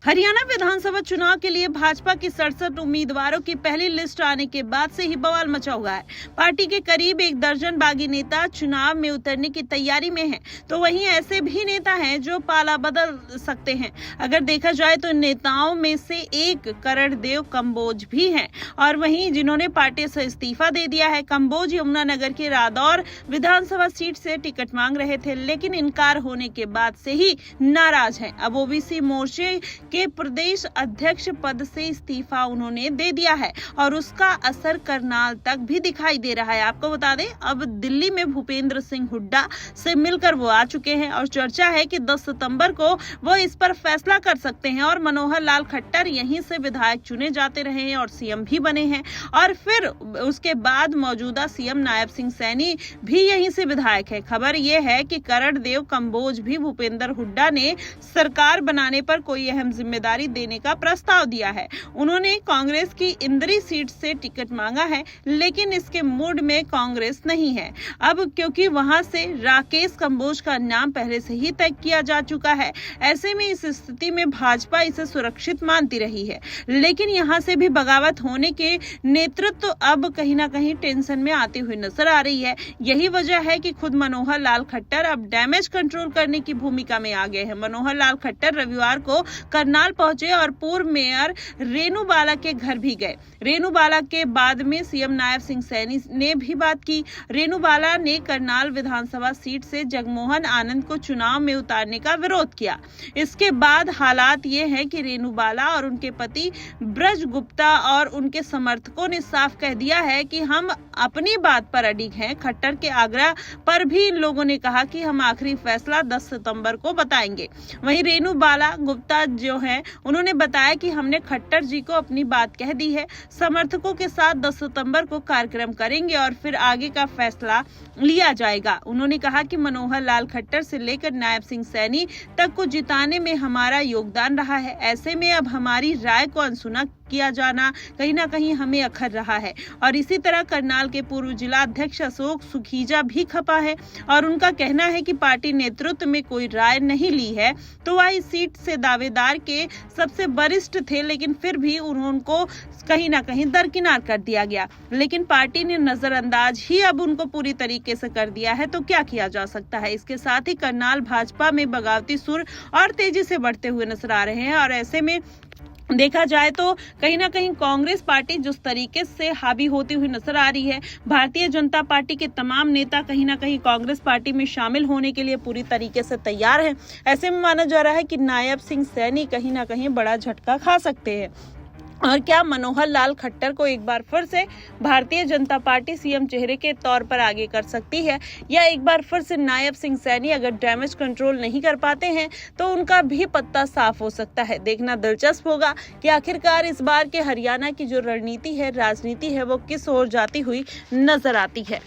हरियाणा विधानसभा चुनाव के लिए भाजपा की 67 उम्मीदवारों की पहली लिस्ट आने के बाद से ही बवाल मचा हुआ है। पार्टी के करीब 1 दर्जन बागी नेता चुनाव में उतरने की तैयारी में हैं, तो वहीं ऐसे भी नेता हैं जो पाला बदल सकते हैं। अगर देखा जाए तो नेताओं में से एक करणदेव कंबोज भी हैं और वहीं जिन्होंने पार्टी से इस्तीफा दे दिया है। कंबोज यमुनानगर के रादौर विधानसभा सीट से टिकट मांग रहे थे, लेकिन इनकार होने के बाद से ही नाराज हैं। अब ओबीसी मोर्चे के प्रदेश अध्यक्ष पद से इस्तीफा उन्होंने दे दिया है और उसका असर करनाल तक भी दिखाई दे रहा है। आपको बता दें, अब दिल्ली में भूपेंद्र सिंह हुड्डा से मिलकर वो आ चुके हैं और चर्चा है कि 10 सितंबर को वो इस पर फैसला कर सकते हैं। और मनोहर लाल खट्टर यहीं से विधायक चुने जाते रहे हैं और सीएम भी बने हैं, और फिर उसके बाद मौजूदा सीएम नायब सिंह सैनी भी यहीं से विधायक है। खबर यह है कि करणदेव कंबोज भी भूपेंद्र हुड्डा ने सरकार बनाने पर कोई अहम जिम्मेदारी देने का प्रस्ताव दिया है। उन्होंने कांग्रेस की इंदरी सीट से टिकट मांगा है, लेकिन इसके मूड में कांग्रेस नहीं है। अब क्योंकि वहां से राकेश कंबोज का नाम पहले से ही तय किया जा चुका है, ऐसे में इस स्थिति में भाजपा इसे सुरक्षित मानती रही है। लेकिन यहां से भी बगावत होने के नेतृत्व अब कहीं ना कहीं टेंशन में आती हुई नजर आ रही है। यही वजह है कि खुद मनोहर लाल खट्टर अब डैमेज कंट्रोल करने की भूमिका में आ गए हैं। मनोहर लाल खट्टर रविवार को करनाल पहुंचे और पूर्व मेयर रेणु बाला के घर भी गए। रेणु बाला के बाद में सीएम नायब सिंह सैनी ने भी बात की। रेणु बाला ने करनाल विधानसभा सीट से जगमोहन आनंद को चुनाव में उतारने का विरोध किया। इसके बाद हालात ये हैं कि रेणु बाला और उनके पति ब्रज गुप्ता और उनके समर्थकों ने साफ कह दिया है कि हम अपनी बात पर अडिग हैं। खट्टर के आग्रह पर भी इन लोगों ने कहा कि हम आखिरी फैसला 10 सितंबर को बताएंगे। वहीं रेणु बाला गुप्ता जो है, उन्होंने बताया कि हमने खट्टर जी को अपनी बात कह दी है। समर्थकों के साथ 10 सितंबर को कार्यक्रम करेंगे और फिर आगे का फैसला लिया जाएगा। उन्होंने कहा कि मनोहर लाल खट्टर से लेकर नायब सिंह सैनी तक को जिताने में हमारा योगदान रहा है। ऐसे में अब हमारी राय को अनसुना किया जाना कहीं ना कहीं हमें अखर रहा है। और इसी तरह करनाल के पूर्व जिला अध्यक्ष अशोक सुखीजा भी खपा है और उनका कहना है कि पार्टी नेतृत्व में कोई राय नहीं ली है। तो वह इस सीट से दावेदार के सबसे वरिष्ठ थे, लेकिन फिर भी उनको कहीं ना कहीं दरकिनार कर दिया गया। लेकिन पार्टी ने नजरअंदाज ही अब उनको पूरी तरीके से कर दिया है, तो क्या किया जा सकता है। इसके साथ ही करनाल भाजपा में बगावती सुर और तेजी से बढ़ते हुए नजर आ रहे हैं और ऐसे में देखा जाए तो कहीं ना कहीं कांग्रेस पार्टी जिस तरीके से हावी होती हुई नजर आ रही है, भारतीय जनता पार्टी के तमाम नेता कहीं ना कहीं कांग्रेस पार्टी में शामिल होने के लिए पूरी तरीके से तैयार हैं। ऐसे में माना जा रहा है कि नायब सिंह सैनी कहीं ना कहीं बड़ा झटका खा सकते हैं। और क्या मनोहर लाल खट्टर को एक बार फिर से भारतीय जनता पार्टी सीएम चेहरे के तौर पर आगे कर सकती है, या एक बार फिर से नायब सिंह सैनी अगर डैमेज कंट्रोल नहीं कर पाते हैं तो उनका भी पत्ता साफ हो सकता है। देखना दिलचस्प होगा कि आखिरकार इस बार के हरियाणा की जो रणनीति है, राजनीति है, वो किस ओर जाती हुई नजर आती है।